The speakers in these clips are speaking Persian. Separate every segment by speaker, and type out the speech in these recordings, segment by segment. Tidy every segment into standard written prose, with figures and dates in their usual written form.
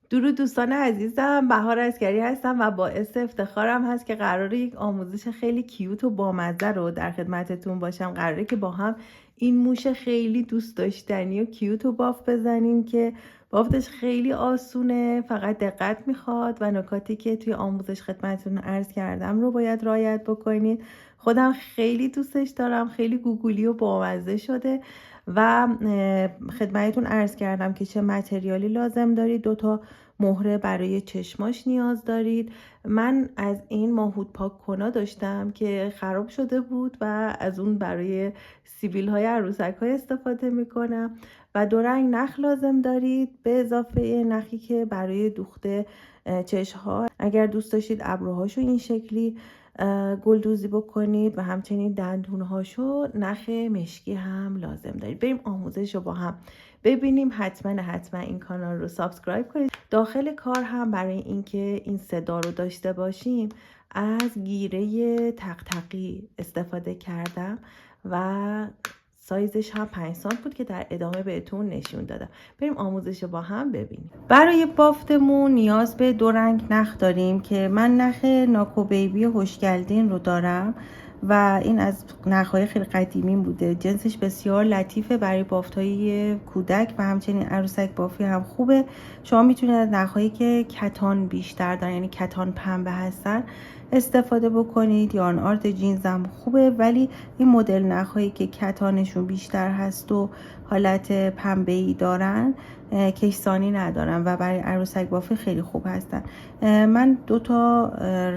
Speaker 1: درود دوستان عزیزم، بهار عسگری هستم و باعث افتخارم هست که قراره یک آموزش خیلی کیوت و بامزه رو در خدمتتون باشم. قراره که با هم این موش خیلی دوست داشتنی و کیوت رو بافت بزنیم که بافتش خیلی آسونه، فقط دقت میخواد و نکاتی که توی آموزش خدمتتون عرض کردم رو باید رعایت بکنید. خودم خیلی دوستش دارم، خیلی گوگولی و بامزه شده و خدمتتون عرض کردم که چه متریالی لازم دارید. 2 مهره برای چشماش نیاز دارید. من از این ماهوت پاک کنا داشتم که خراب شده بود و از اون برای سیبیل های عروسک های استفاده میکنم و 2 رنگ نخ لازم دارید به اضافه نخی که برای دوخت چشم ها. اگر دوست داشتید ابروهاشو این شکلی گلدوزی بکنید و همچنین دندونهاشو نخ مشکی هم لازم دارید. بریم آموزش رو با هم ببینیم. حتما این کانال رو سابسکرایب کنید. داخل کار هم برای اینکه این صدا رو داشته باشیم از گیره تق‌تقی استفاده کردم و سایزش هم 5 سانت بود که در ادامه بهتون نشون دادم. بریم آموزش رو با هم ببینیم. برای بافتمون نیاز به 2 رنگ نخ داریم که من نخ ناکو بیبی هوشگلدین رو دارم و این از نخ‌های خیلی قدیمی بوده. جنسش بسیار لطیفه، برای بافت‌های کودک و همچنین عروسک بافی هم خوبه. شما میتونید از نخ‌هایی که کتان بیشتر دارن، یعنی کتان پنبه هستن استفاده بکنید. یا آن آرت جینز هم خوبه، ولی این مدل نخ‌هایی که کتانشون بیشتر هست و حالت پنبه‌ای دارن کشسانی ندارن و برای عروسک بافی خیلی خوب هستن. من 2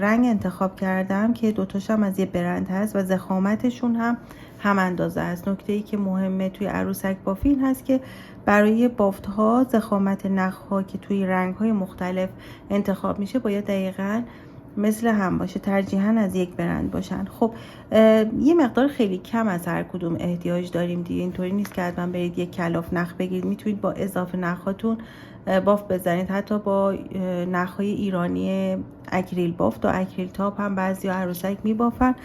Speaker 1: رنگ انتخاب کردم که 2 هم از یه برند هست و ضخامتشون هم اندازه است. نکته ای که مهمه توی عروسک بافی این هست که برای بافت ها ضخامت نخ ها که توی رنگ های مختلف انتخاب میشه باید دقیقاً مثل هم باشه، ترجیحاً از یک برند باشن. خب یه مقدار خیلی کم از هر کدوم احتیاج داریم دیگه. اینطوری نیست که حتما برید یک کلاف نخ بگیرید، میتونید با اضافه نخاتون بافت بزنید. حتی با نخهای ایرانی اکریل بافت و اکریل تاپ هم بعضی عروسک میبافن.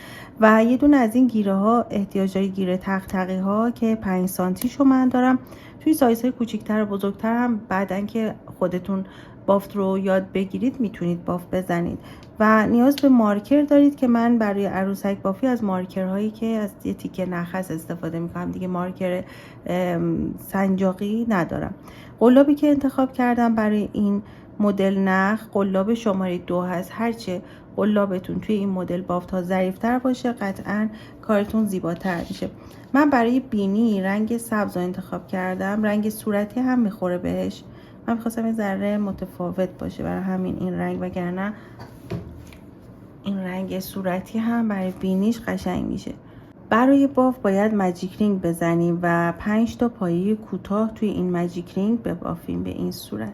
Speaker 1: و یه دونه از این گیره ها احتیاج دارید، گیره تق‌تقی ها که 5 سانتی شو من دارم. توی سایزهای کوچیک‌تر و بزرگتر هم بعدن که خودتون بافت رو یاد بگیرید میتونید بافت بزنید. و نیاز به مارکر دارید که من برای عروسک بافی از مارکرهایی که از یه تیکه نخس استفاده میکنم دیگه، مارکر سنجاقی ندارم. قلابی که انتخاب کردم برای این مدل نخ قلاب شماره 2 هست. هرچه قلابتون توی این مدل بافت ها ظریف‌تر باشه قطعاً کارتون زیباتر میشه. من برای بینی رنگ سبز رو انتخاب کردم، رنگ صورتی هم میخوره بهش. من میخواستم یه ذره متفاوت باشه، برای همین این رنگ، وگرنه این رنگ صورتی هم برای بینیش قشنگ میشه. برای باف باید ماجیک رینگ بزنیم و 5 تا پایه کوتاه توی این ماجیک رینگ ببافیم به این صورت.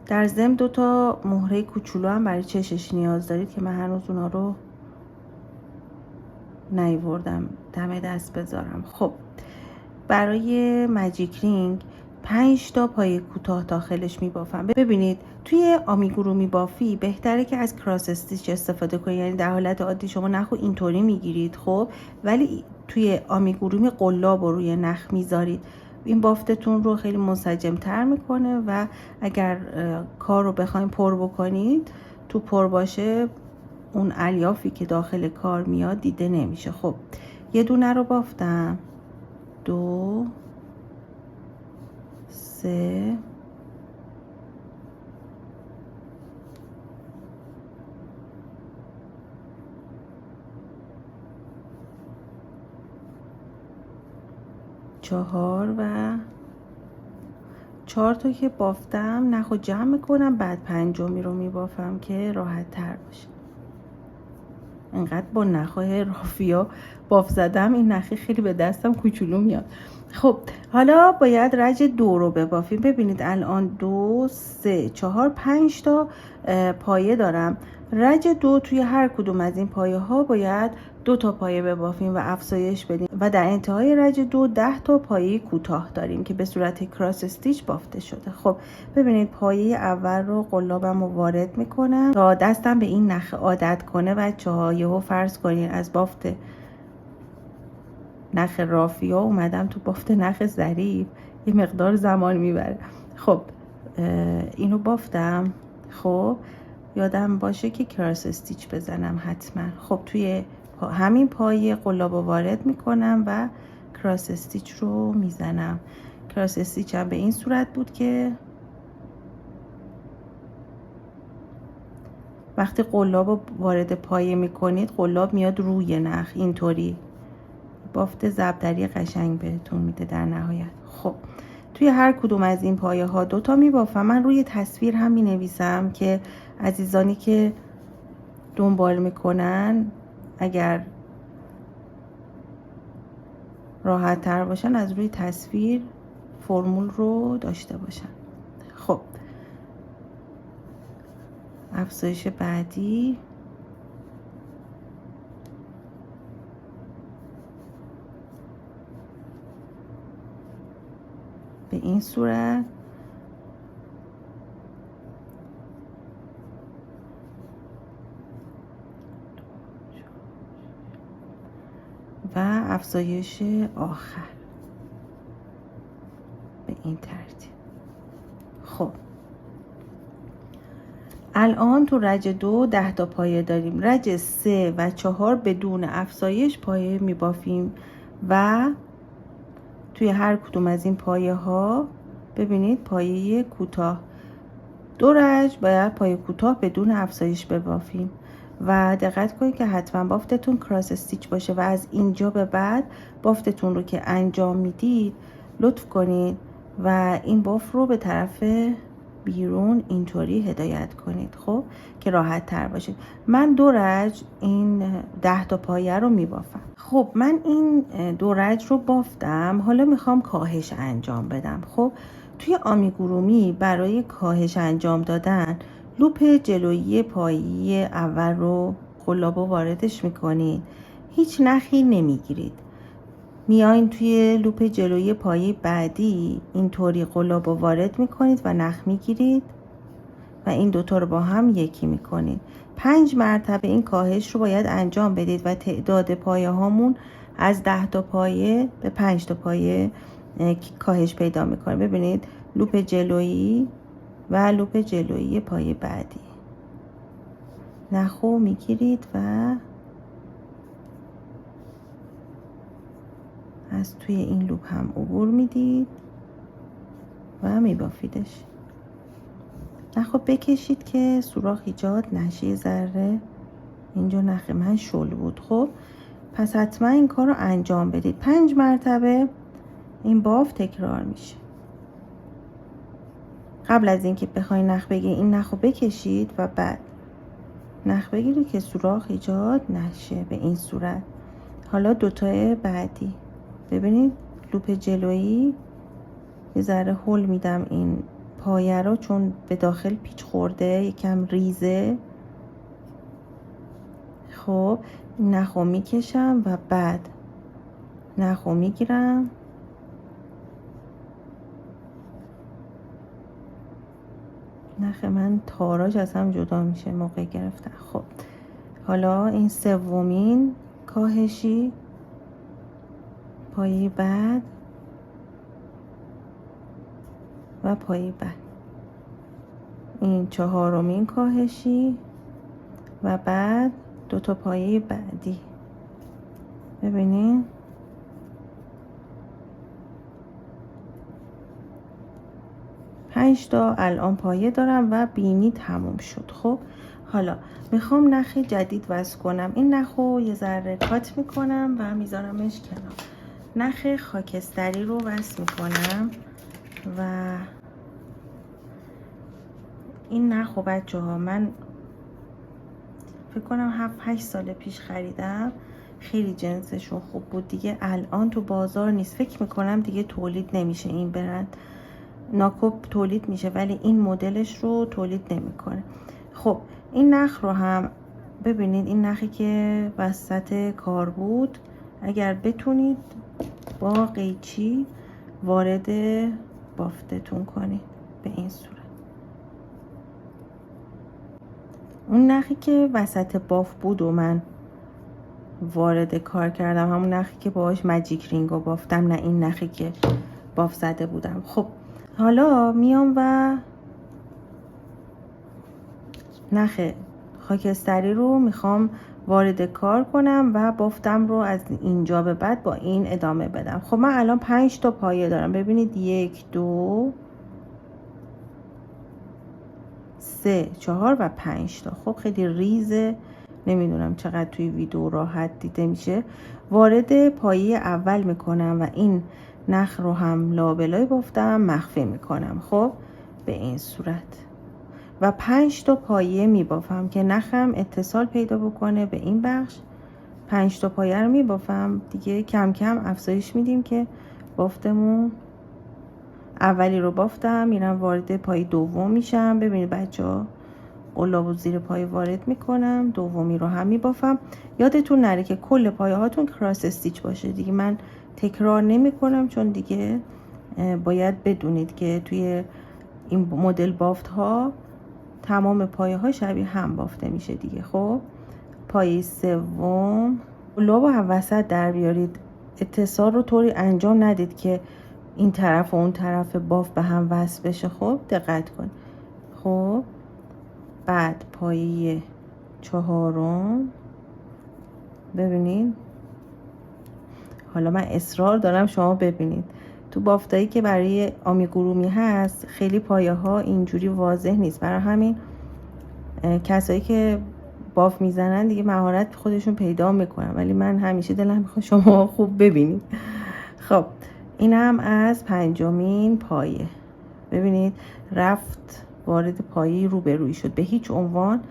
Speaker 1: در ضمن 2 تا مهره کوچولو هم برای چشش نیاز دارید که من هنوز اونا رو نیاوردم دم دست بذارم. خب برای ماجیک رینگ 5 تا پایه کوتاه داخلش میبافم. ببینید توی آمیگورومی بافی بهتره که از کراس استیچ استفاده کنید، یعنی در حالت عادی شما نخ رو اینطوری میگیرید خب، ولی توی آمیگورومی قلاب رو روی نخ میذارید. این بافتتون رو خیلی منسجم تر میکنه و اگر کار رو بخواید پر بکنید، تو پر باشه اون الیافی که داخل کار میاد دیده نمیشه. خب یه دونه رو بافتم، 2 3 4 و 4 تا که بافتم نخو جمع میکنم، بعد 5می رو میبافم که راحت تر باشه. انقدر با نخهای رافیا باف زدم این نخی خیلی به دستم کوچولو میاد. خب حالا باید رج 2 رو ببافیم. ببینید الان 2 3 4 5 تا پایه دارم. رج 2 توی هر کدوم از این پایه ها باید 2 تا پایه ببافیم و افزایش بدیم و در انتهای رج 2 10 تا پایه کوتاه داریم که به صورت کراس استیچ بافته شده. خب ببینید پایه اول رو قلابم رو وارد میکنم تا دستم به این نخ عادت کنه. بچه‌ها یهو فرض کنین از بافت نخ رافیا اومدم تو بافت نخ ظریف، یه مقدار زمان میبره. خب اینو بافتم. خب یادم باشه که کراس استیچ بزنم حتما. خب توی همین پایه قلاب رو وارد میکنم و کراس استیچ رو میزنم. کراس استیچ هم به این صورت بود که وقتی قلاب رو وارد پایه میکنید قلاب میاد روی نخ، اینطوری بافت ضبطری قشنگ بهتون میده در نهایت. خب توی هر کدوم از این پایه ها دوتا میبافم. من روی تصویر هم مینویسم که عزیزانی که دنبال میکنن اگر راحت تر باشن از روی تصویر فرمول رو داشته باشن. خب افزایش بعدی به این صورت و افزایش آخر به این ترتیب. خب الان تو رج 2 10 تا پایه داریم. رج 3 و 4 بدون افزایش پایه میبافیم و توی هر کدوم از این پایه ها ببینید پایه کوتاه. 2 رج باید پایه کوتاه بدون افزایش ببافیم و دقت کنید که حتما بافتتون کراس استیچ باشه و از اینجا به بعد بافتتون رو که انجام میدید لطف کنید و این بافت رو به طرف بیرون اینطوری هدایت کنید. خب که راحت تر باشید. من 2 رج این 10 تا پایه رو میبافم. خب من این 2 رج رو بافتم. حالا میخوام کاهش انجام بدم. خب توی آمیگورومی برای کاهش انجام دادن لوپ جلویی پایه اول رو قلاب واردش میکنید. هیچ نخی نمیگیرید. میاین توی لوپ جلویی پایه بعدی اینطوری قلاب وارد میکنید و نخ میگیرید و این دوتا رو با هم یکی میکنید. 5 مرتبه این کاهش رو باید انجام بدید و تعداد پایه هامون از 10 تا پایه به 5 تا پایه کاهش پیدا میکنه. ببینید لوپ جلویی و لوپ جلویی پایه بعدی نخو میگیرید و از توی این لوپ هم عبور میدید و میبافیدش. نخو بکشید که سوراخ ایجاد نشه. ذره اینجا نخ من شل بود. خب پس حتما این کار رو انجام بدید. 5 مرتبه این بافت تکرار میشه. قبل از اینکه بخواید نخ بگیرید این نخو بکشید و بعد نخ بگیرید که سوراخ ایجاد نشه به این صورت. حالا دوتای بعدی ببینید لوپ جلویی یه ذره هل میدم این پایه رو چون به داخل پیچ خورده یکم ریزه. خب نخو میکشم و بعد نخو میگیرم نخ من تاراج از هم جدا میشه موقع گرفتن. خب حالا این سومین کاهشی پایه بعد و پایه بعد. این 4مین کاهشی و بعد 2 تا پایه بعدی. ببینید 5 تا الان پایه دارم و بینی تموم شد. خب حالا میخوام نخ جدید وصل کنم. این نخو یه ذره کات میکنم و میذارمش کنار. نخ خاکستری رو وصل میکنم و این نخو بچه ها من فکر کنم 7-8 سال پیش خریدم. خیلی جنسشون خوب بود. دیگه الان تو بازار نیست. فکر میکنم دیگه تولید نمیشه. این برند ناکوب تولید میشه ولی این مدلش رو تولید نمیکنه. خب این نخ رو هم ببینید. این نخی که وسط کار بود اگر بتونید با قیچی وارد بافتتون کنید به این صورت. اون نخی که وسط بافت بود و من وارد کار کردم همون نخی که باهاش ماجیک رینگ رو بافتم، نه این نخی که بافت زده بودم. خب حالا میام و نخ خاکستری رو میخوام وارد کار کنم و بافتم رو از اینجا به بعد با این ادامه بدم. خب من الان 5 تا پایه دارم. ببینید 1 2 3 4 و 5 تا. خب خیلی ریزه، نمیدونم چقدر توی ویدیو راحت دیده میشه. وارد پایه اول میکنم و این نخ رو هم لابلای بافتم مخفی میکنم. خب به این صورت و 5 تا پایه میبافم که نخم اتصال پیدا بکنه به این بخش. 5 تا پایه رو میبافم دیگه، کم کم افزایش میدیم که بافتمون. اولی رو بافتم، میرم وارد پای دوم میشم. ببینید بچه‌ها قلابو زیر پای وارد میکنم، دومی رو هم میبافم. یادتون نره که کل پایه هاتون کراس استیچ باشه دیگه. من تکرار نمی کنم چون دیگه باید بدونید که توی این مدل بافت ها تمام پایه ها شبیه هم بافته میشه دیگه. خب پایه سوم قلابو هم وسط در بیارید، اتصال رو طوری انجام ندید که این طرف و اون طرف بافت به هم وصل بشه. خب دقت کن. خب بعد پایه چهارم ببینید، حالا من اصرار دارم شما ببینید تو بافتایی که برای آمیگورومی هست خیلی پایه ها اینجوری واضح نیست، برای همین کسایی که باف میزنن دیگه مهارت خودشون پیدا میکنن، ولی من همیشه دلم میخواد شما خوب ببینید. خب اینم از پنجمین پایه. ببینید رفت وارد پایه روبرویی شد. به هیچ عنوان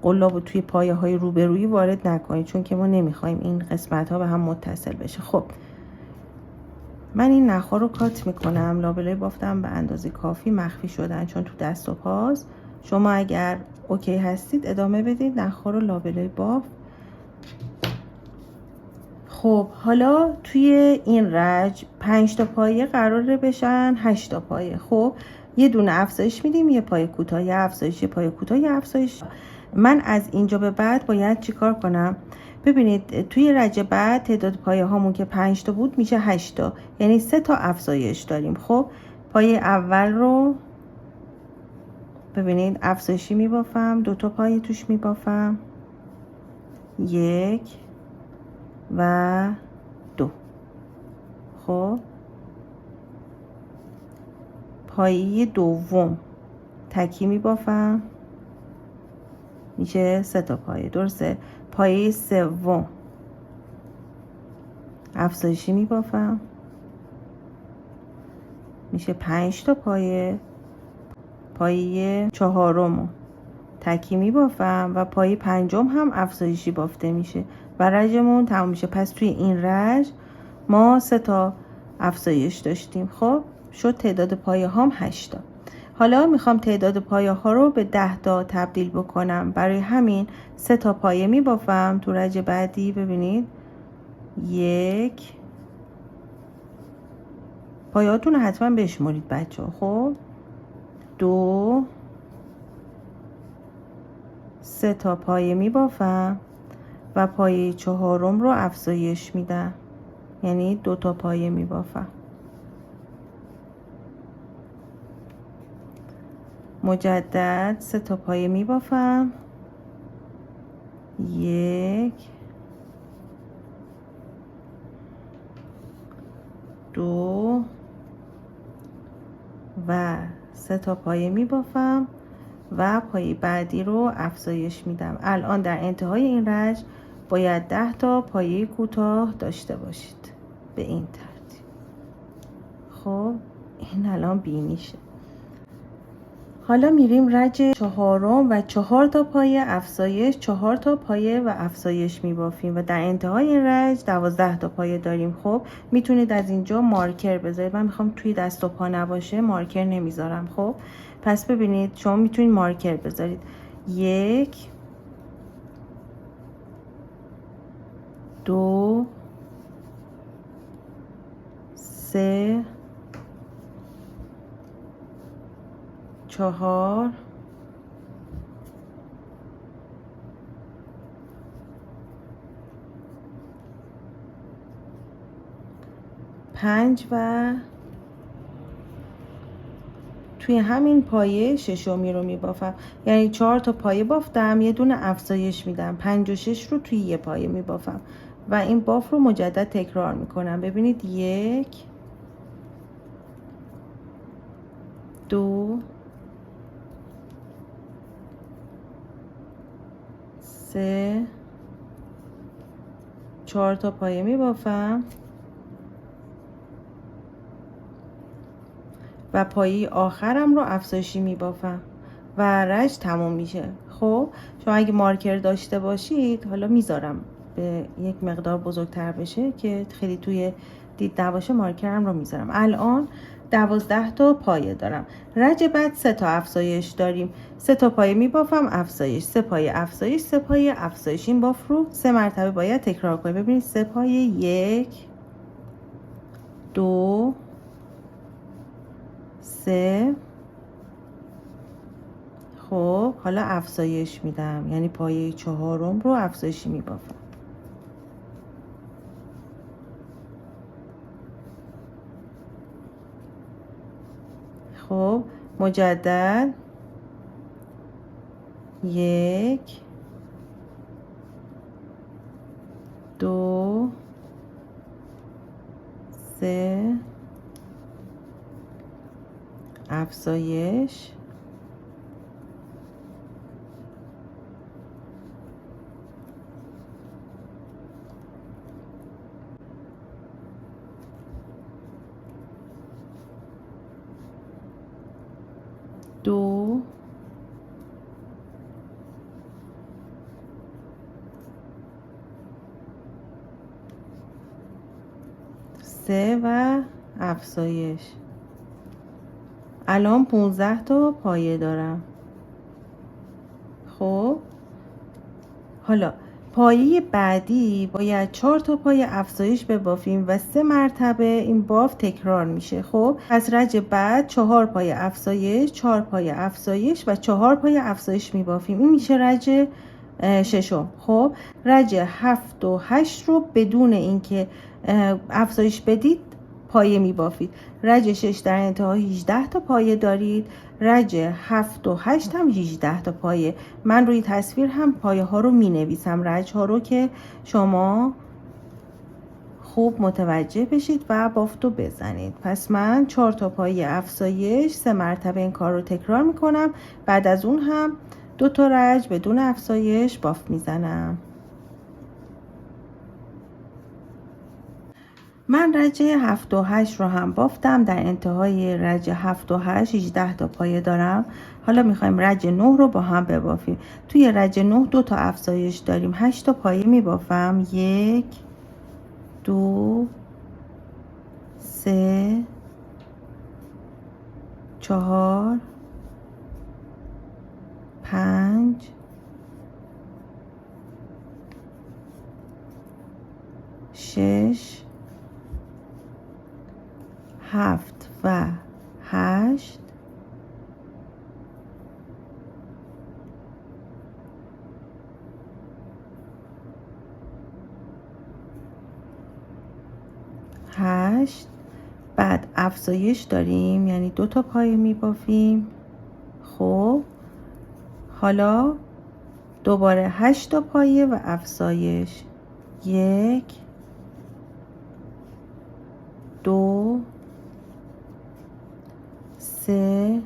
Speaker 1: قلابو توی پایه های روبرویی وارد نکنید چون که ما نمیخوایم این قسمت ها به هم متصل بشه. خب من این نخها رو کات میکنم. لابلای بافتم به اندازه کافی مخفی شدن چون تو دست و پاست. شما اگر اوکی هستید ادامه بدید نخها رو لابلای بافت. خب حالا توی این رج 5 تا پایه قراره بشن 8 تا پایه. خب یه دونه افزایش میدیم، یه پایه کوتاه، یه افزایش، یه پایه کوتاه، یه افزایش. من از اینجا به بعد باید چیکار کنم؟ ببینید توی رج بعد تعداد پایه هامون که 5 تا بود میشه 8 تا، یعنی 3 تا افزایش داریم. خب پایه اول رو ببینید افزایشی میبافم، 2 تا پایه توش میبافم، 1 و 2. خب پایه دوم تکی میبافم، میشه 3 تا پایه. درسته. پایه سوم افزایشی میبافم، میشه 5 تا پایه. پایه چهارم تکی میبافم و پایه پنجم هم افزایشی بافته میشه و رجمون تموم میشه. پس توی این رج ما 3 تا افزایش داشتیم. خب شد تعداد پایه هام 8 تا. حالا میخوام تعداد پایه ها رو به 10 تا تبدیل بکنم. برای همین 3 تا پایه میبافم تو رج بعدی. ببینید 1 پایهاتون رو حتما بشمارید بچه ها. خب 2 3 تا پایه میبافم و پایه چهارم رو افزایش میدم، یعنی 2 تا پایه میبافم. مجدد 3 تا پایه میبافم، 1 2 و 3 تا پایه میبافم و پایه بعدی رو افزایش میدم. الان در انتهای این رج باید 10 تا پایه کوتاه داشته باشید به این ترتیب. خب این الان بینیشه. حالا میریم رج چهارم و 4 تا پایه افزایش، 4 تا پایه و افزایش میبافیم و در انتهای این رج 12 تا پایه داریم. خب میتونید از اینجا مارکر بذارید. من میخوام توی دست و پا نباشه مارکر نمیذارم. خب پس ببینید شما میتونید مارکر بذارید. 1 2 3 4 5 و توی همین پایه ششمی رو میبافم. یعنی 4 تا پایه بافتم، یه دونه افزایش میدم، 5 و 6 رو توی یه پایه میبافم و این باف رو مجدد تکرار میکنم. ببینید 1 2 3 4 تا پایه میبافم و پایه آخرم رو افزایشی میبافم و رج تموم میشه. خب شما اگه مارکر داشته باشید، حالا میذارم به یک مقدار بزرگتر بشه که خیلی توی دید نباشه، مارکرم رو میذارم. الان 12 تا پایه دارم. رج بعد 3 تا افزایش داریم. 3 تا پایه میبافم، افزایش، 3 پایه افزایش، 3 پایه افزایش. این باف رو 3 مرتبه باید تکرار کنید. ببینید 3 پایه، 1 2 3. خب حالا افزایش میدم، یعنی پایه 4م رو افزایشی میبافم. خب مجدد 1 2 3 افزایش 2 3 و افزایش. الان 15 تا پایه دارم. خب حالا پایه بعدی باید 4 تا پایه افزایش ببافیم و 3 مرتبه این باف تکرار میشه. خب از رج بعد 4 پایه افزایش، 4 پایه افزایش و 4 پایه افزایش میبافیم. این میشه رج ششم. خب رج 7 و 8 رو بدون اینکه افزایش بدید پایه میبافید. رج 6 در انتها 18 تا پایه دارید. رج 7 و 8 هم 18 تا پایه. من روی تصویر هم پایه ها رو می نویسم، رج ها رو، که شما خوب متوجه بشید و بافتو بزنید. پس من 4 تا پایه افزایش 3 مرتبه این کار رو تکرار می کنم. بعد از اون هم 2 تا رج بدون افزایش بافت میزنم. من رج 7 و 8 رو هم بافتم. در انتهای رج 7 و 8 18 تا پایه دارم. حالا میخوایم رج 9 رو با هم ببافیم. توی رج 9 2 تا افزایش داریم، 8 تا پایه میبافم. 1 2 3 4 5 6 7 و 8 8. بعد افزایش داریم، یعنی 2 تا پایه میبافیم. خب حالا دوباره 8 تا پایه و افزایش. 1 2 3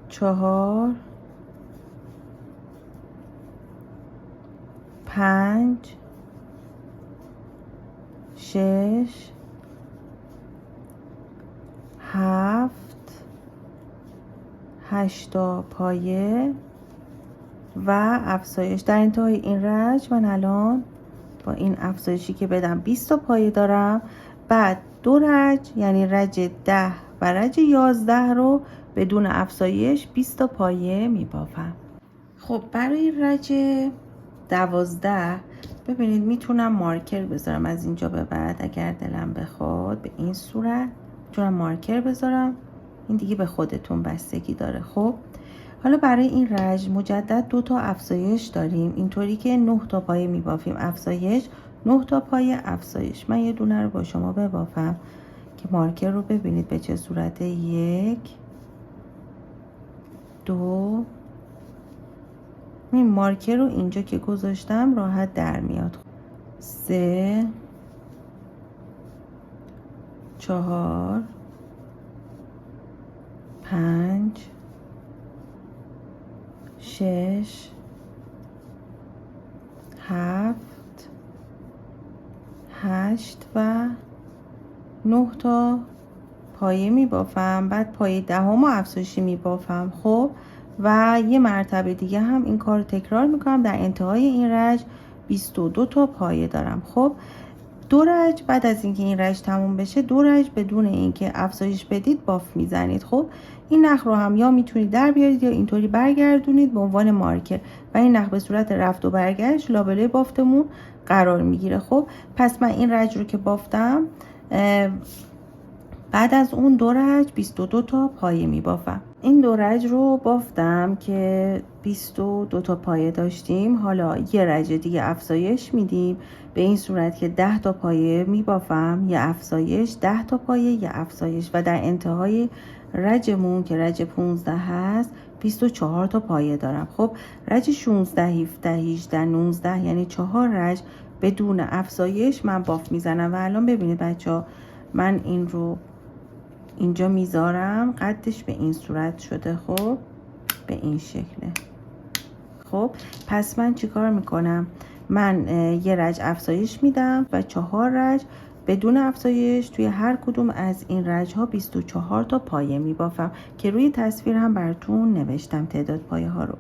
Speaker 1: 4 5 6 7 8 تا پایه و افزایش. در انتهای این رج من الان با این افزایشی که بدم 20 تا پایه دارم. بعد 2 رج، یعنی رج 10 و رج 11 رو بدون افزایش 20 تا پایه میبافم. خب برای رج 12 ببینید میتونم مارکر بذارم از اینجا به بعد اگر دلم بخواد. به این صورت میتونم مارکر بذارم. این دیگه به خودتون بستگی داره. خب حالا برای این رج مجدد 2 تا افزایش داریم، اینطوری که 9 تا پایه میبافیم. افزایش 9 تا پایه افزایش. من یه دونه رو با شما ببافم که مارکر رو ببینید به چه صورته. 1 2 این مارکر رو اینجا که گذاشتم راحت در میاد. 3 4 5 6 7 8 و 9 تا پایه می بافم. بعد پایه دهم و افزایشی می بافم. خب و یه مرتبه دیگه هم این کار رو تکرار میکنم. در انتهای این رج 22 تا پایه دارم. خب 2 رج بعد از اینکه این رج تموم بشه 2 رج بدون اینکه افزایش بدید باف میزنید. خب این نخ رو هم یا میتونید در بیارید یا اینطوری برگردونید به عنوان مارکر و این نخ به صورت رفت و برگشت لابلای بافتمون قرار میگیره. خب پس من این رج رو که بافتم، بعد از اون 2 رج 22 تا پایه می بافم. این 2 رج رو بافتم که 22 تا پایه داشتیم. حالا یه رج دیگه افزایش میدیم به این صورت که 10 تا پایه می بافم، یه افزایش، 10 تا پایه، یه افزایش و در انتهای رجمون که رج 15 هست 24 تا پایه دارم. خب رج 16 17 18 19 یعنی 4 رج بدون افزایش من باف میزنم. و الان ببینید بچه‌ها من این رو اینجا میذارم، قدش به این صورت شده. خب به این شکله. خب پس من چیکار میکنم؟ من یه رج افزایش میدم و 4 رج بدون افزایش توی هر کدوم از این رج ها 24 تا پایه میبافم که روی تصویر هم براتون نوشتم تعداد پایه ها رو.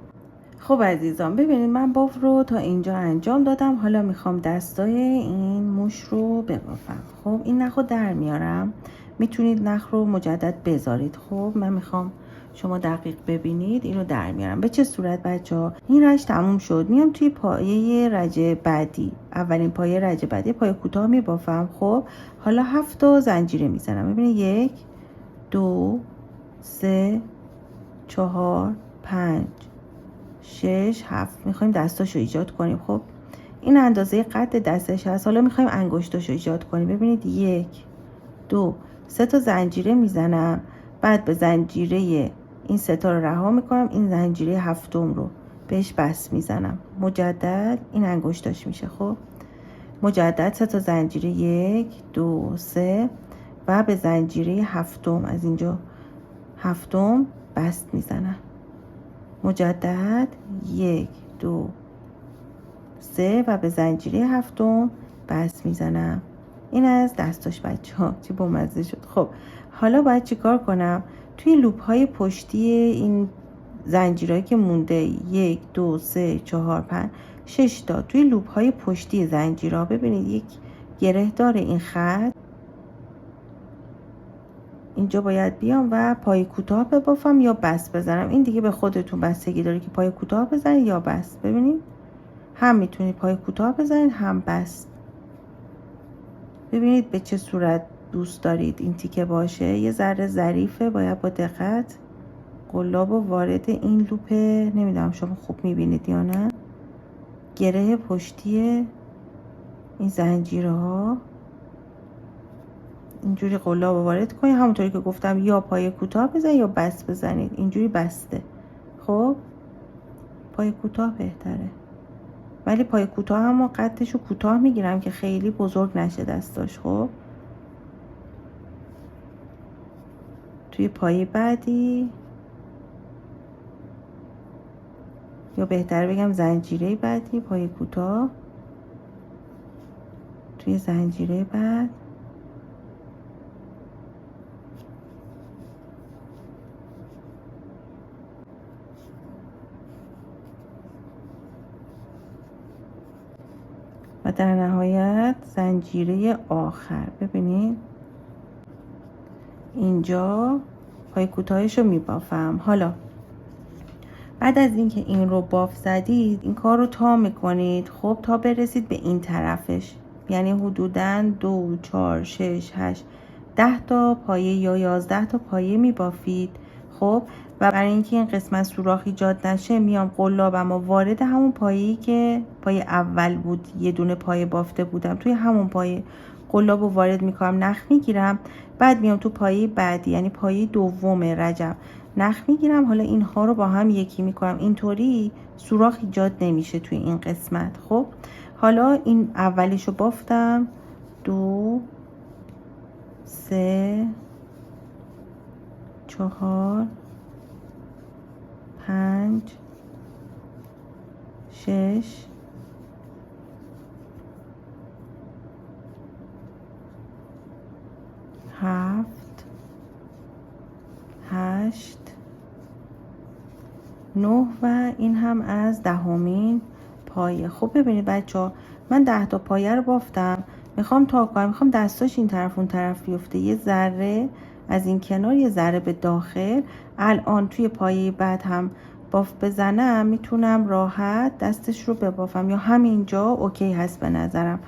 Speaker 1: خب عزیزان ببینید من باف رو تا اینجا انجام دادم. حالا میخوام دستای این موش رو ببافم. خب این نخ رو در میارم. میتونید نخ رو مجدد بذارید. خب من میخوام شما دقیق ببینید. اینو در میارم. به چه صورت بچه‌ها؟ این رج تموم شد. میام توی پایه رج بعدی، اولین پایه رج بعدی پایه کوتاه میبافم. خب حالا 7 تا زنجیره میزنم. ببینید 1 2 3 4 5 6 7. میخوایم دستاشو ایجاد کنیم. خب این اندازه قد دستش هست. حالا میخوایم انگشتاشو ایجاد کنیم. ببینید 1 2 3 تا زنجیره میزنم. بعد به زنجیره این 3 تا رو رها میکنم. این زنجیره هفتم رو بهش بس میزنم. مجدد این انگشتاش میشه. خب مجدد 3 تا زنجیره 1 2 3 و به زنجیره هفتم از اینجا هفتم بست میزنم. مجدد 1 2 3 و به زنجیره هفتم بست میزنم. این از دستاش بچه‌ها چه بامزه شد. خب حالا باید چیکار کنم؟ توی لوپ های پشتی این زنجیرهایی که مونده 1 2 3 4 5 6 تا توی لوپ های پشتی زنجیرها ببینید یک گره داره این خط. اینجا باید بیام و پای کوتاه ببافم یا بست بزنم. این دیگه به خودتون بستگی داره که پای کوتاه بزنید یا بست. ببینید هم میتونید پای کوتاه بزنید هم بست. ببینید به چه صورت دوست دارید این تیکه باشه. یه ذره ظریفه. باید با دقت قلاب و وارد این لوپ، نمیدونم شما خوب میبینید یا نه، گره پشتی این زنجیره ها اینجوری قلاب وارد کنید. همونطوری که گفتم یا پای کوتاه بزنید یا بست بزنید. اینجوری بسته. خب پای کوتاه بهتره، ولی پای کوتاه هم قدش رو کوتاه میگیرم که خیلی بزرگ نشه دستاش. خب توی پای بعدی یا بهتر بگم زنجیره بعدی پای کوتاه، توی زنجیره بعد و در نهایت زنجیره آخر. ببینید اینجا پای کوتاهش رو میبافم. حالا بعد از اینکه این رو باف زدید این کار رو تا میکنید. خب تا برسید به این طرفش، یعنی حدوداً 2 4 6 8 10 تا پایه یا 11 تا پایه میبافید. خب و برای اینکه این قسمت سوراخ ایجاد نشه میام قلابم و وارد همون پایه‌ای که پایه اول بود یه دونه پایه بافته بودم توی همون پایه قلاب رو وارد میکنم، نخ میگیرم، بعد میام تو پایه بعدی یعنی پایه دوم رجب نخ میگیرم. حالا اینها رو با هم یکی میکنم، اینطوری سوراخ ایجاد نمیشه توی این قسمت. خب حالا این اولیش رو بافتم، 2 3 4 5 6 7 8 9 و این هم از 10مین پایه. خب ببینید بچه‌ها، من 10 تا پایه رو بافتم، میخوام تا کنم، میخوام دستاش این طرف اون طرف بیفته، یه ذره از این کنار یه ذره به داخل. الان توی پایه بعد هم بافت بزنم میتونم راحت دستش رو ببافم، یا همینجا اوکی هست به نظرم.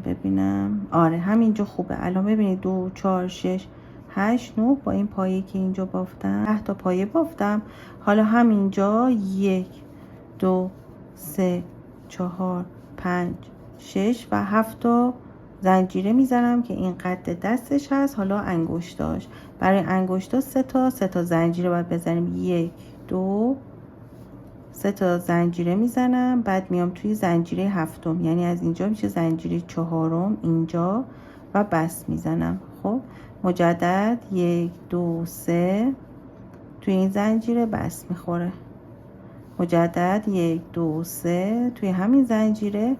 Speaker 1: ببینم آره همینجا خوبه. الان ببینید 2 4 6 8 9 با این پایه که اینجا بافتم 10 تا پایه بافتم. حالا همینجا 1 2 3 4 5 6 و 7 تا زنجیره میزنم که این قد دستش هست. حالا انگشتاش، برای انگشتا 3 تا زنجیره باید بزنیم، 1 2 3 تا زنجیره میزنم، بعد میام توی زنجیره هفتم، یعنی از اینجا میشه زنجیره چهارم اینجا و بس میزنم. خب مجدد 1 2 3 توی این زنجیره بس میخوره، مجدد 1 2 3 توی همین زنجیره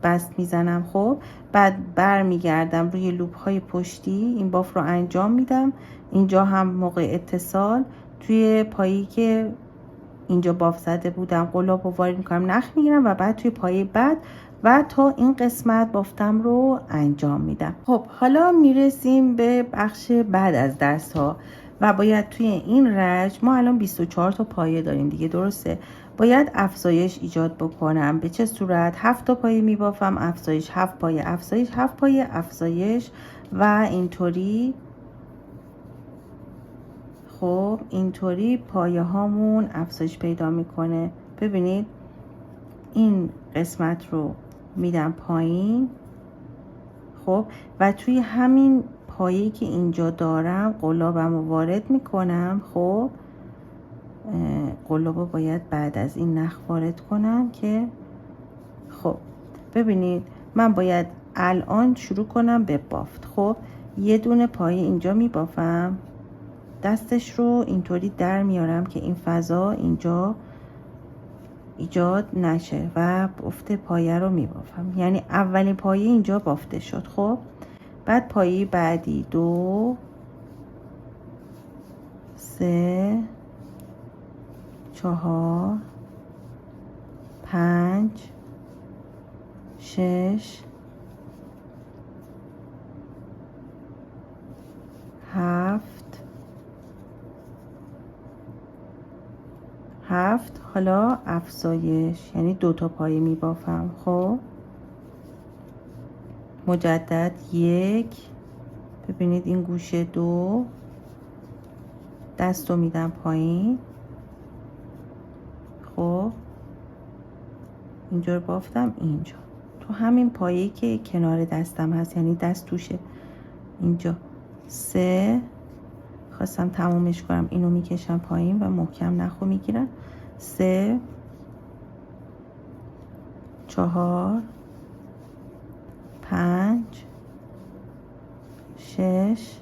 Speaker 1: بست میزنم. خب بعد برمیگردم روی لوپ های پشتی این باف رو انجام میدم. اینجا هم موقع اتصال توی پایی که اینجا باف زده بودم قلاب رو وارد میکنم، نخ میگیرم و بعد توی پایه بعد و تا این قسمت بافتم رو انجام میدم. خب حالا میرسیم به بخش بعد از دست ها و باید توی این رج ما الان 24 تا پایه داریم دیگه، درسته؟ باید افزایش ایجاد بکنم. به چه صورت؟ 7 تا پایه میبافم، افزایش 7 پایه، افزایش 7 پایه، افزایش و اینطوری. خب اینطوری پایه هامون افزایش پیدا میکنه. ببینید این قسمت رو میدم پایین. خب و توی همین پایه‌ای که اینجا دارم قلابم رو وارد میکنم. خب قلاب رو باید بعد از این نخ وارد کنم که خب ببینید من باید الان شروع کنم به بافت. خب یه دونه پایه اینجا میبافم، دستش رو اینطوری در میارم که این فضا اینجا ایجاد نشه و بافت پایه رو میبافم، یعنی اولین پایه اینجا بافته شد. خب بعد پایه بعدی 2 3 4 5 6 7 حالا افزایش یعنی 2 تا پایه می بافم. خب مجدد 1 ببینید این گوشه 2 دست رو میدم پایین. خب اینجا رو بافتم اینجا تو همین پایه‌ای که کنار دستم هست، یعنی دست توشه اینجا. 3 خواستم تمومش کنم، اینو میکشم پایین و محکم نخو میگیرم. 3 4 5 6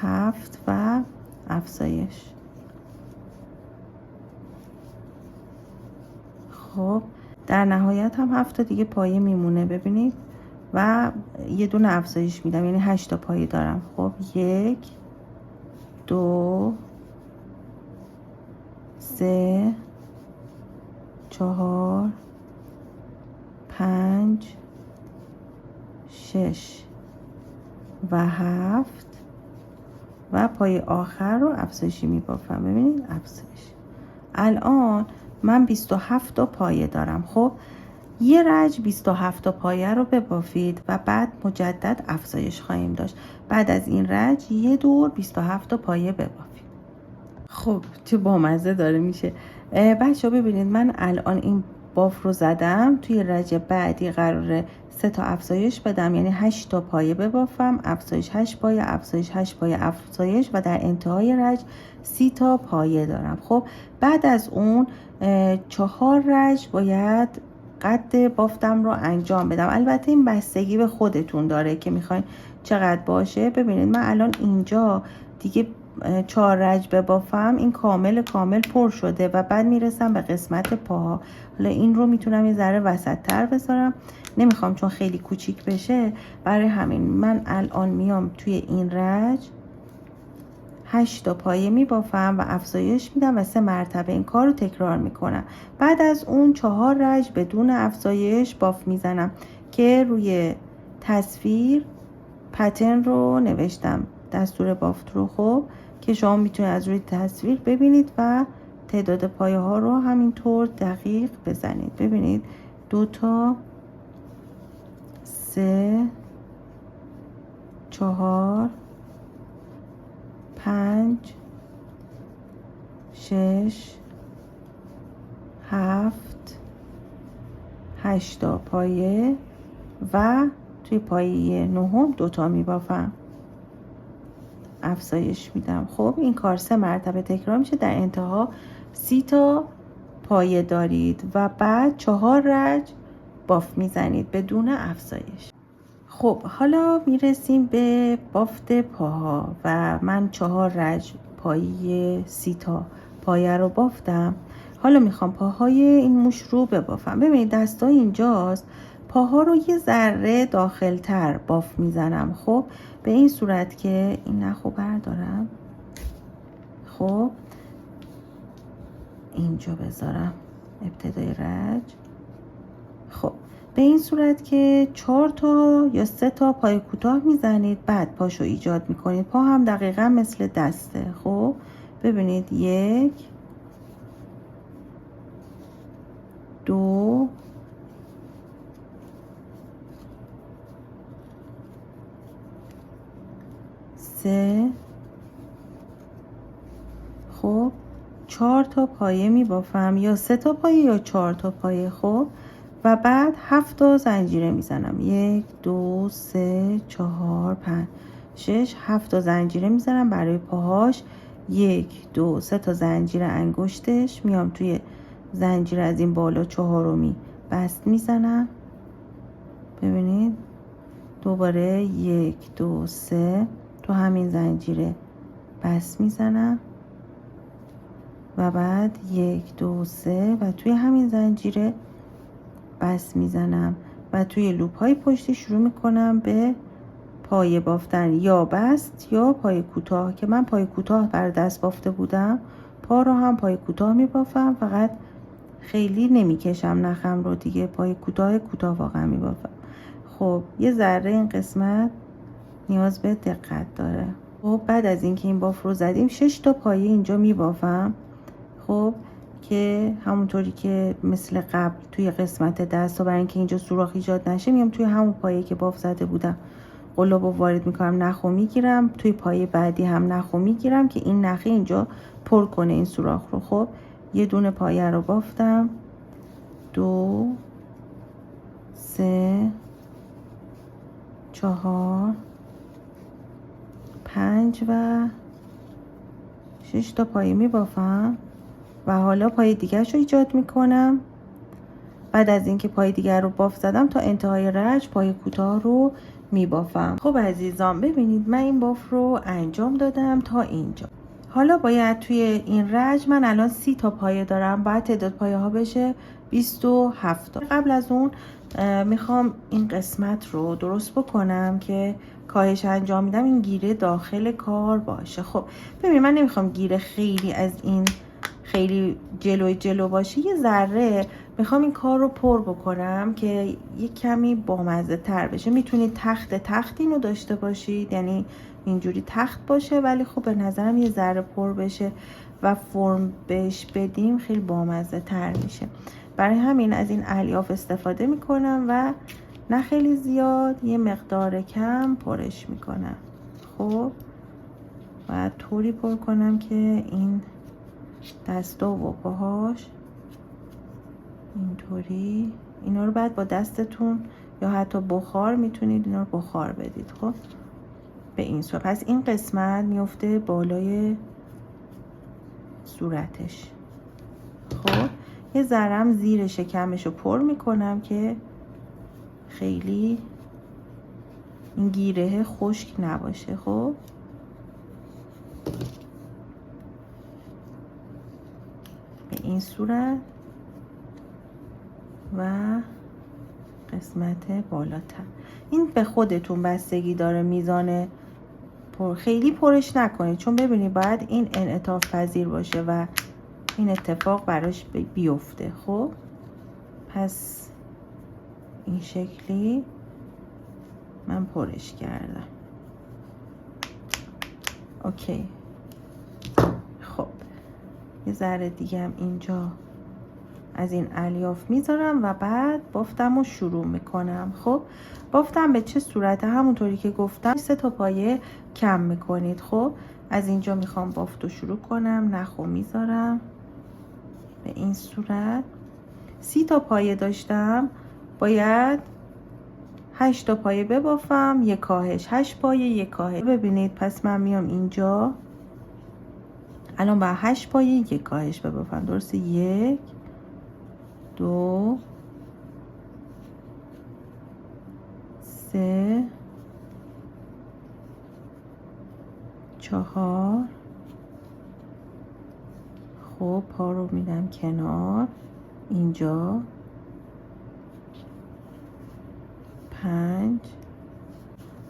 Speaker 1: 7 و افزایش. خب در نهایت هم 7 تا دیگه پایه میمونه ببینید و یه دونه افزایش میدم، یعنی 8 تا پایه دارم. خب 1 2 3 4 5 6 و 7 و پای آخر رو افزایشی میبافم. ببینید افزایش. الان من 27 تا پایه دارم. خب یه رج 27 تا پایه رو ببافید و بعد مجدد افزایش خواهیم داشت. بعد از این رج یه دور 27 تا پایه ببافید. خب چه بامزه داره میشه. بچه ها ببینید من الان این باف رو زدم، توی رج بعدی قراره 3 تا افزایش بدم، یعنی 8 تا پایه ببافم، افزایش 8 پایه، افزایش 8 پایه، افزایش و در انتهای رج 30 تا پایه دارم. خب بعد از اون 4 رج باید قد بافتم رو انجام بدم. البته این بستگی به خودتون داره که میخواین چقدر باشه. ببینید من الان اینجا دیگه 4 رج ببافم این کامل پر شده و بعد میرسم به قسمت پاها. حالا این رو میتونم یه ذره وسط تر بذارم، نمیخوام چون خیلی کوچیک بشه. برای همین من الان میام توی این رج 8 تا پایه میبافم و افزایش میدم و 3 مرتبه این کار رو تکرار میکنم. بعد از اون 4 رج بدون افزایش باف میزنم که روی تصویر پترن رو نوشتم، دستور بافت رو، خب که شما میتونید از روی تصویر ببینید و تعداد پایه ها رو همینطور دقیق بزنید. ببینید 2 تا 3 4 5 6 7 8 تا پایه و توی پایه 9 2 تا میبافم، افزایش میدم. خب این کار 3 مرتبه تکرار میشه. در انتها 30 تا پایه دارید و بعد 4 رج باف میزنید بدون افزایش. خب حالا میرسیم به بافت پاها و من 4 رج پایه 30 تا پایه رو بافتم. حالا میخوام پاهای این موش رو ببافم. ببینید دستا اینجاست، پاها رو یه ذره داخل تر باف میزنم. خب به این صورت که این نخو بردارم، خب اینجا بذارم ابتدای رج. خب به این صورت که 4 تا یا 3 تا پای کوتاه میزنید، بعد پاشو ایجاد میکنید. پا هم دقیقا مثل دسته. خب ببینید 1 2 3 خب 4 تا پایه میبافم، یا 3 تا پایه یا 4 تا پایه. خب و بعد 7 تا زنجیره میزنم، 1 2 3 4 5 6 7 تا زنجیره میزنم برای پاهاش. 1 2 3 تا زنجیر انگشتش، میام توی زنجیر از این بالا 4می بست میزنم. ببینید دوباره 1 2 3 تو همین زنجیره بست میزنم و بعد 1 2 3 و توی همین زنجیره بست میزنم و توی لوپ های پشتی شروع میکنم به پایه بافتن، یا بست یا پای کوتاه، که من پای کوتاه بر دست بافته بودم. پا رو هم پای کوتاه میبافم، فقط خیلی نمیکشم نخم رو دیگه، پای کوتاه واقعا میبافم. خب یه ذره این قسمت نیاز به دقت داره. خب بعد از اینکه این باف رو زدیم 6 تا پایه اینجا میبافم. خب که همونطوری که مثل قبل توی قسمت دست، برای اینکه اینجا سوراخ ایجاد نشه میام توی همون پایه که باف زده بودم قلاب رو وارد میکنم، نخو میگیرم، توی پایه بعدی هم نخو میگیرم که این نخی اینجا پر کنه این سوراخ رو. خب یه دونه پایه رو بافتم، 2 3 4 5 و 6 تا پایه میبافم و حالا پای دیگر رو ایجاد میکنم. بعد از اینکه پای دیگر رو باف زدم تا انتهای رج پای کوتاه رو میبافم. خب عزیزان ببینید من این باف رو انجام دادم تا اینجا. حالا باید توی این رج من الان 30 تا پایه دارم، باید تعداد پایه ها بشه 27 تا. قبل از اون میخوام این قسمت رو درست بکنم که کاهش انجام میدم این گیره داخل کار باشه. خب ببینید من نمیخوام گیره خیلی از این خیلی جلو باشه، یه ذره میخوام این کار رو پر بکنم که یه کمی بامزه تر بشه. میتونید تخت اینو داشته باشید، یعنی اینجوری تخت باشه، ولی خب به نظرم یه ذره پر بشه و فرم بهش بدیم خیلی بامزه تر میشه. برای همین از این الیاف استفاده میکنم و نه خیلی زیاد، یه مقدار کم پرش میکنم. خب و طوری پر کنم که این دستا و پاهاش اینطوری اینا رو بعد با دستتون یا حتی بخار میتونید اینا رو بخار بدید. خب به این صورت. پس این قسمت میفته بالای صورتش. خب یه ذرم زیر شکمش رو پر میکنم که خیلی این گیره خشک نباشه. خب به این صورت و قسمت بالاتر. این به خودتون بستگی داره میزان خیلی پرش نکنید، چون ببینید باید این انعطاف پذیر باشه و این اتفاق براش بیفته. خب پس این شکلی من پرش کردم. اوکی. خب یه ذره دیگه هم اینجا از این الیاف میذارم و بعد بافتم رو شروع میکنم. خب بافتم به چه صورته؟ همونطوری که گفتم 3 تا پایه کم میکنید. خب از اینجا میخوام بافت رو شروع کنم. نخو میذارم به این صورت. 30 تا پایه داشتم، باید 8 تا پایه ببافم، یک کاهش. 8 پایه یک کاهش. ببینید پس من میام اینجا الان با 8 پایه یک کاهش ببافم. درسته؟ 1 2 3 4. خب پا رو میدم کنار اینجا. 5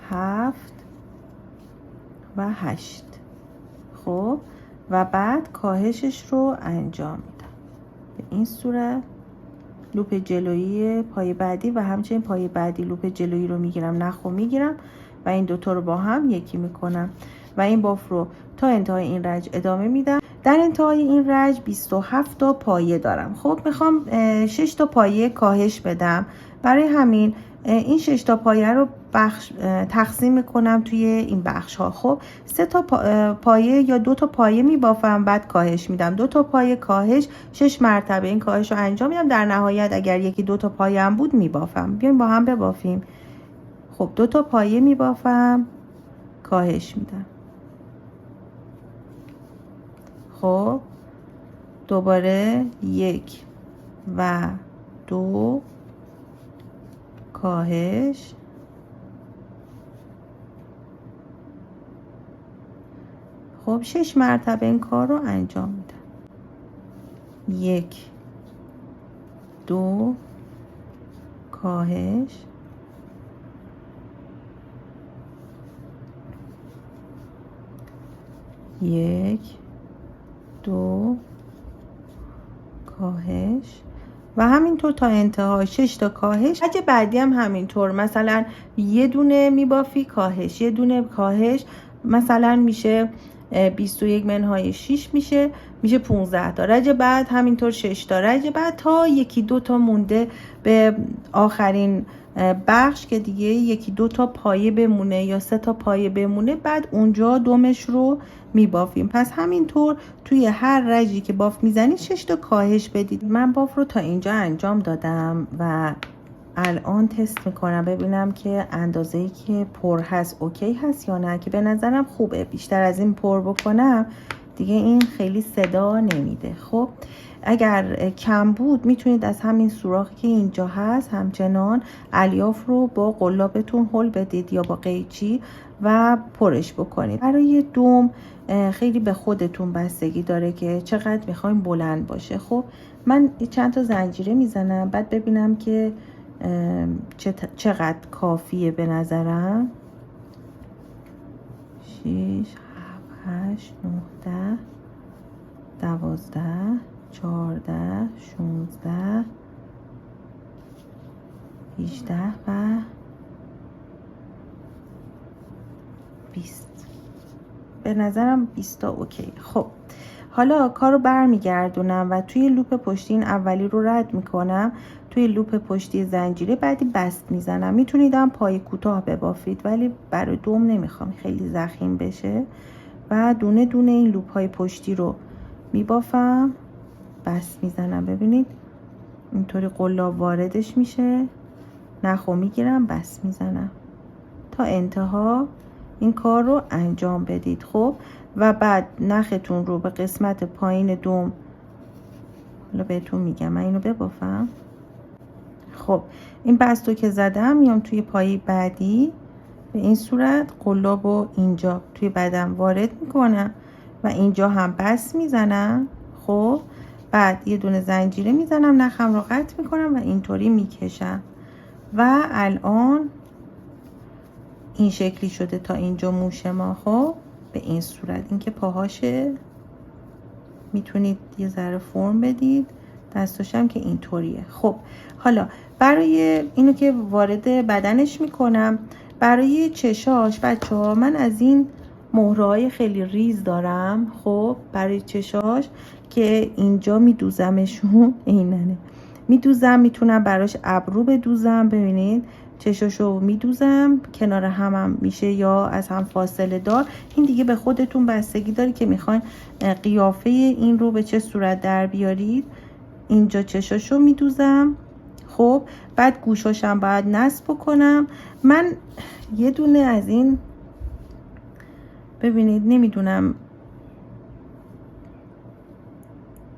Speaker 1: 7 و 8. خب و بعد کاهشش رو انجام میدم به این صورت. لوپ جلویی پای بعدی و همچنین پای بعدی لوپ جلویی رو میگیرم، نخو میگیرم و این دوتا رو با هم یکی میکنم و این باف رو تا انتهای این رج ادامه میدم. در انتهای این رج 27 تا پایه دارم. خب میخوام 6 تا پایه کاهش بدم. برای همین این 6 تا پایه رو تقسیم میکنم توی این بخش ها. خب 3 تا پایه یا 2 تا پایه میبافم، بعد کاهش میدم. 2 تا پایه کاهش 6 مرتبه این کاهش رو انجام میدم. در نهایت اگر یکی 2 تا پایه هم بود میبافم. بیایم با هم ببافیم. خب 2 تا پایه میبافم، کاهش میدم. خب دوباره 1 و 2 کاهش. خب 6 مرتبه این کار رو انجام میدم. 1 2 کاهش. 1 2 کاهش و همینطور تا انتها 6 تا کاهش. رج بعدی هم همینطور، مثلا یه دونه میبافی کاهش، یه دونه کاهش، مثلا میشه 21 منهای 6 میشه 15 تا. رج بعد همینطور 6 تا. رج بعد تا 1 2 تا مونده به آخرین بخش که دیگه 1 2 تا پایه بمونه یا 3 تا پایه بمونه، بعد اونجا دومش رو میبافیم. پس همینطور توی هر رجی که باف میزنید 6 تا کاهش بدید. من باف رو تا اینجا انجام دادم و الان تست میکنم ببینم که اندازه‌ای که پر هست اوکی هست یا نه، که به نظرم خوبه. بیشتر از این پر بکنم دیگه این خیلی صدا نمیده. خب اگر کم بود میتونید از همین سوراخی که اینجا هست همچنان الیاف رو با قلابتون هل بدید یا با قیچی و پرش بکنید. برای دوم خیلی به خودتون بستگی داره که چقدر میخوایم بلند باشه. خب من چند تا زنجیره میزنم بعد ببینم که چقدر کافیه به نظرم. 6 7 8 9 10 12 14 16 18 و 20. به نظرم 20 تا اوکی. خب حالا کارو برمیگردونم و توی لوپ پشتی این اولی رو رد میکنم، توی لوپ پشتی زنجیره بعدی بست میزنم. میتونید هم پای کوتاه ببافید ولی برای دوم نمیخوام خیلی ضخیم بشه و دونه دونه این لوپ های پشتی رو میبافم، بست میزنم. ببینید اینطوری قلاب واردش میشه، نخو میگیرم بس میزنم تا انتها این کار رو انجام بدید. خب و بعد نختون رو به قسمت پایین دوم، حالا بهتون میگم، من اینو ببافم. خب این بستو که زدم میام توی پایه بعدی به این صورت قلاب رو اینجا توی بدن وارد میکنم و اینجا هم بس میزنم. خب بعد یه دونه زنجیره میزنم، نخم رو قطع میکنم و اینطوری میکشم و الان این شکلی شده تا اینجا موش ما. خب به این صورت، این که پاهاشه میتونید یه ذره فرم بدید، دستاشم که اینطوریه. خب حالا برای اینو که وارد بدنش میکنم، برای چشاش بچه ها من از این مهره‌های خیلی ریز دارم. خب برای چشاش که اینجا میدوزمشون، ایننه میدوزم، میتونم براش ابرو بدوزم. ببینید چشاشو میدوزم، کنار هم میشه یا از هم فاصله دار. این دیگه به خودتون بستگی داره که میخواین قیافه این رو به چه صورت در بیارید. اینجا چشاشو میدوزم. خب بعد گوشاشم باید نصب کنم. من یه دونه از این، ببینید نمیدونم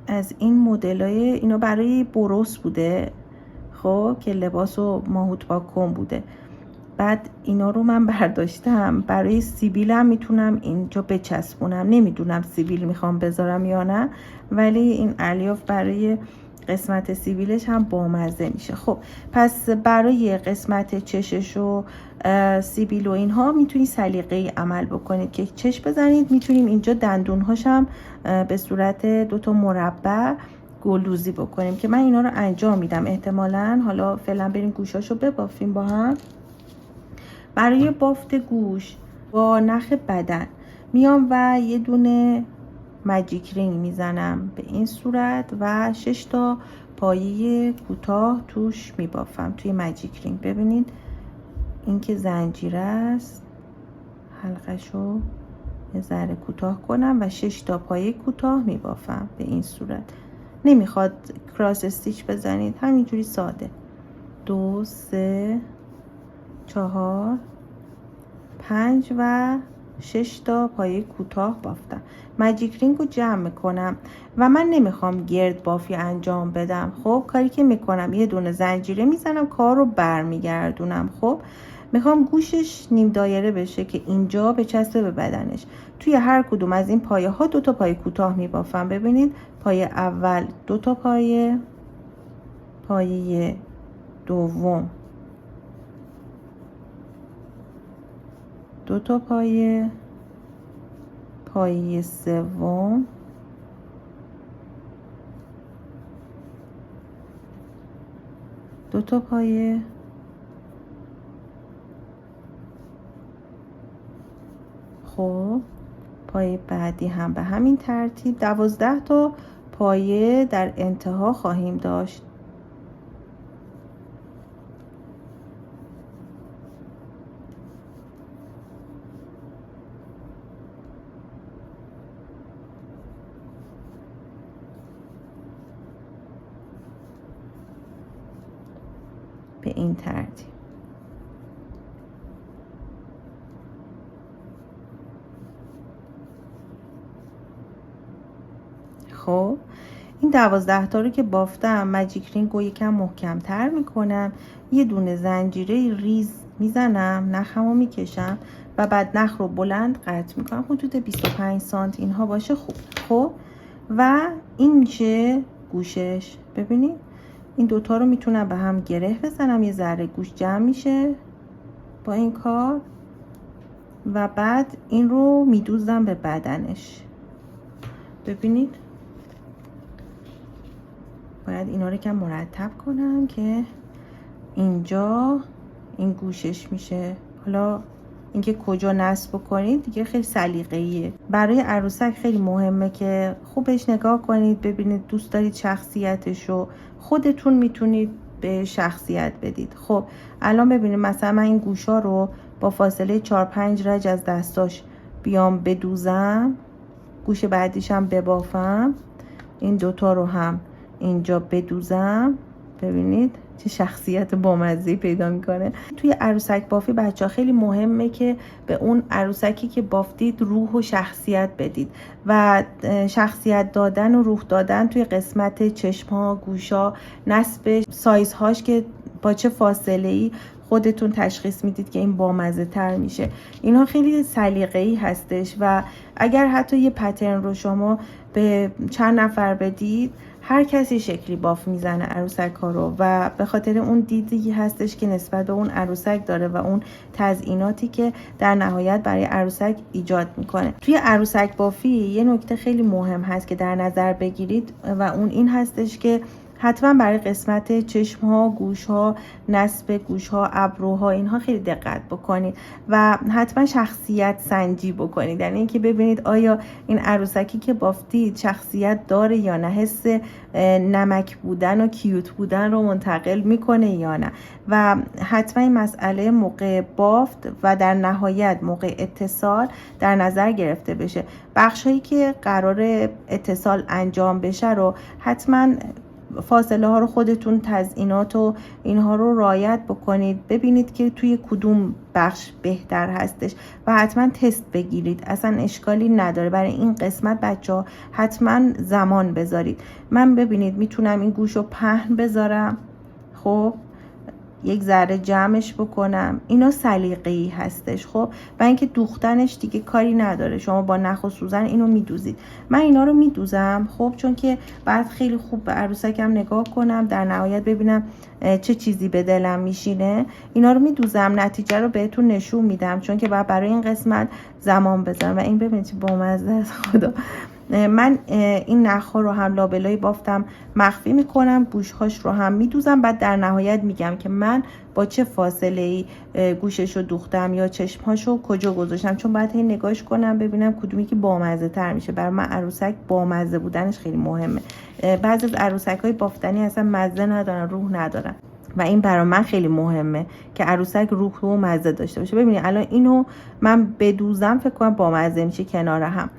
Speaker 1: از این مدلای، اینا برای بروس بوده خب که لباس و ماهوت با کن بوده. بعد اینا رو من برداشتم برای سیبیلم میتونم اینجا بچسبونم. نمیدونم سیبیل میخوام بذارم یا نه، ولی این الیاف برای قسمت سیبیلش هم بامزه میشه. خب پس برای قسمت چشش و سیبیل و اینها میتونید سلیقه‌ای عمل بکنید که چشم بزنید. میتونیم اینجا دندونهاش هم به صورت دوتا مربع گلدوزی بکنیم که من اینا رو انجام میدم احتمالاً. حالا فعلا بریم گوشاشو ببافیم با هم. برای بافت گوش با نخ بدن میام و یه دونه ماجیک رینگ میزنم به این صورت و 6 تا پایه کوتاه توش میبافم توی ماجیک رینگ. ببینید این که زنجیره است، حلقه‌شو یه ذره کوتاه کنم و 6 تا پایه کوتاه میبافم به این صورت. نمیخواد کراس استیچ بزنید، همینجوری ساده. 2 3 4 5 و 6 تا پایه کوتاه بافتم. ماجیک رینگ رو جمع میکنم و من نمیخوام گرد بافی انجام بدم. خب کاری که میکنم یه دونه زنجیره میزنم، کار رو برمیگردونم. خب میخوام گوشش نیم دایره بشه که اینجا بچسبه به بدنش. توی هر کدوم از این پایه ها 2 تا پایه کوتاه میبافم. ببینید پایه اول 2 تا پایه، پایه دوم 2 تا پایه، پایه سوم 2 تا پایه، خب پایه بعدی هم به همین ترتیب. 12 تا پایه در انتها خواهیم داشت. به این ترتیب. خب این 12 تا رو که بافتم، ماجیک رینگ رو یکم محکم تر میکنم، یه دونه زنجیره ریز میزنم، نخمو میکشم و بعد نخ رو بلند قطع میکنم، حدود 25 سانت اینها باشه. خوب. خب و این میشه گوشش. ببینید این دوتا رو میتونم به هم گره بزنم، یه ذره گوش جمع میشه با این کار و بعد این رو میدوزم به بدنش. ببینید باید اینا رو کم مرتب کنم که اینجا این گوشش میشه. حالا اینکه کجا نصب کنید دیگه خیلی سلیقه‌ایه. برای عروسک خیلی مهمه که خوبش نگاه کنید، ببینید دوست دارید شخصیتشو، خودتون میتونید به شخصیت بدید. خب الان ببینید مثلا من این گوشا رو با فاصله 4-5 رج از دستاش بیام بدوزم، گوش بعدیشم ببافم، این دوتا رو هم اینجا بدوزم ببینید چه شخصیت بامزه‌ای پیدا میکنه. توی عروسک بافی بچه‌ها خیلی مهمه که به اون عروسکی که بافتید روح و شخصیت بدید و شخصیت دادن و روح دادن توی قسمت چشم‌ها، گوش‌ها، نصب سایزهاش که با چه فاصله‌ای خودتون تشخیص میدید که این بامزه تر میشه. اینها خیلی سلیقه‌ای هستش و اگر حتی یه پترن رو شما به چند نفر بدید هر کسی شکلی باف میزنه عروسک ها رو و به خاطر اون دیدی هستش که نسبت به اون عروسک داره و اون تزییناتی که در نهایت برای عروسک ایجاد میکنه. توی عروسک بافی یه نکته خیلی مهم هست که در نظر بگیرید و اون این هستش که حتما برای قسمت چشم ها، گوش ها، نصب گوش ها، ابروها اینها خیلی دقت بکنید و حتما شخصیت سنجی بکنید. یعنی اینکه ببینید آیا این عروسکی که بافتید شخصیت داره یا نه، حس نمک بودن و کیوت بودن رو منتقل میکنه یا نه. و حتما این مسئله موقع بافت و در نهایت موقع اتصال در نظر گرفته بشه. بخشایی که قرار اتصال انجام بشه رو حتما فاصله ها رو خودتون، تزیینات و اینها رو رعایت بکنید، ببینید که توی کدوم بخش بهتر هستش و حتما تست بگیرید. اصلا اشکالی نداره. برای این قسمت بچه‌ها حتما زمان بذارید. من ببینید میتونم این گوش رو پهن بذارم، خب یک ذره جمعش بکنم، اینا سلیقه‌ای هستش. خب و اینکه دوختنش دیگه کاری نداره، شما با نخ و سوزن اینو میدوزید. من اینا رو میدوزم خب چون که بعد خیلی خوب به عروسکم نگاه کنم، در نهایت ببینم چه چیزی به دلم میشینه. اینا رو میدوزم، نتیجه رو بهتون نشون میدم چون که بعد برای این قسمت زمان بذارم. و این ببینید چه بامزه است خدا. من این نخ‌ها رو هم لابلای بافتم مخفی میکنم، گوشهاش رو هم میدوزم، بعد در نهایت میگم که من با چه فاصله‌ای گوشش رو دوختم یا چشمهاش رو کجا گذاشتم، چون باید این نگاش کنم ببینم کدومی که بامزه تر میشه. برای من عروسک بامزه بودنش خیلی مهمه. بعضی از عروسک‌های بافتنی اصلا مزه ندارن، روح ندارن و این برای من خیلی مهمه که عروسک روح و مزه داشته باشه. ببینید الان اینو من بدوزم فکر کنم بامزه میشه کنار هم.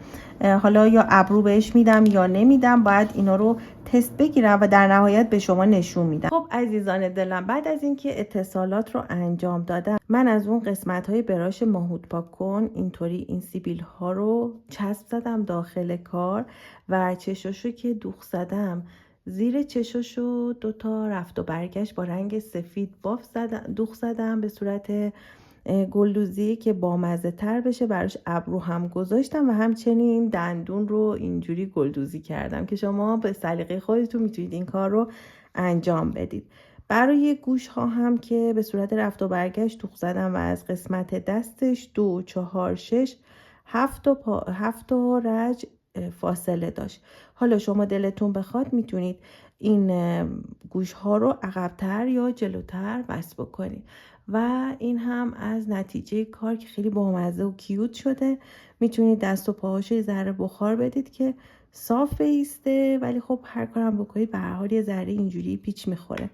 Speaker 1: حالا یا ابرو بهش میدم یا نمیدم، باید اینا رو تست بگیرم و در نهایت به شما نشون میدم. خب عزیزان دلم، بعد از اینکه اتصالات رو انجام دادم، من از اون قسمت های براش ماهوت پاک کن اینطوری این سیبیل ها رو چسب زدم داخل کار و چشاشو که دوخ زدم، زیر چشاشو دوتا رفت و برگشت با رنگ سفید باف زدم، دوخ زدم به صورت گلدوزی که بامزه تر بشه. براش ابرو هم گذاشتم و همچنین دندون رو اینجوری گلدوزی کردم که شما به سلیقه خودتون میتونید این کار رو انجام بدید. برای گوش ها هم که به صورت رفت و برگشت دوخ زدم و از قسمت دستش 2 4 6 7 تا رج فاصله داشت. حالا شما دلتون بخواد میتونید این گوش ها رو عقب‌تر یا جلوتر وصل بکنید و این هم از نتیجه کار که خیلی بامزه و کیوت شده. میتونید دست و پاهاشو ذره بخار بدید که صاف ایسته، ولی خب هر کارم بکنید به هر حال یه ذره اینجوری پیچ میخوره،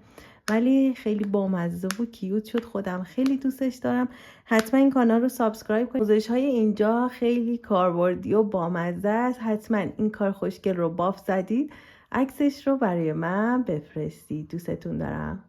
Speaker 1: ولی خیلی بامزه و کیوت شد. خودم خیلی دوستش دارم. حتما این کانال رو سابسکرایب کنید. گزارش های اینجا خیلی کاربردی و بامزه است. حتما این کار خوشگل رو باف زدید عکسش رو برای من بفرستید. دوستتون دارم.